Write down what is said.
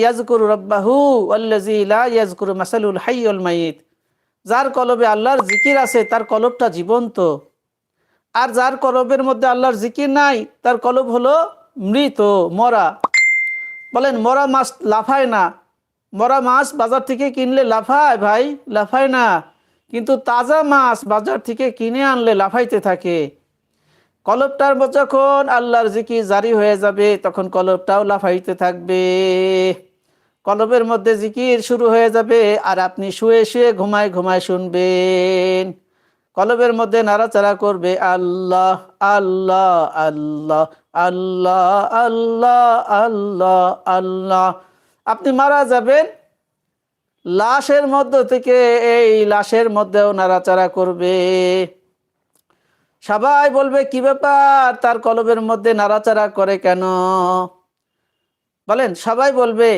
ইয়াজকুরু রাব্বাহু ওয়াল্লাযী লা ইয়াজকুরু মাসালুল হাইয়ুল মাইয়িত। যার কলবে আল্লাহর জিকির আছে তার কলবটা জীবন্ত, আর যার কলবের মধ্যে আল্লাহর জিকির নাই তার কলব হলো মৃত, মরা। বলেন মরা মাছ লাফায় না, মরা মাছ বাজার থেকে কিনলে লাফায় ভাই? লাফায় না। কিন্তু তাজা মাছ বাজার থেকে কিনে আনলে লাফাইতে থাকে। কলবটার মধ্যে যখন আল্লাহর জিকির জারি হয়ে যাবে তখন কলবটাও লাফাইতে থাকবে। কলবের মধ্যে জিকির শুরু হয়ে যাবে আর আপনি শুয়ে শুয়ে ঘুমায় ঘুমায় শুনবেন। কলবের মধ্যে নাড়াচাড়া করবে আল্লাহ আল্লাহ আল্লাহ আল্লাহ আল্লাহ আল্লাহ আল্লাহ। আপনি মারা যাবেন, লাশের মধ্য থেকে এই লাশের মধ্যেও নাড়াচাড়া করবে। সবাই বলবে কি ব্যাপার, তার কলবের মধ্যে নাড়াচাড়া করে কেন? বলেন, সবাই বলবে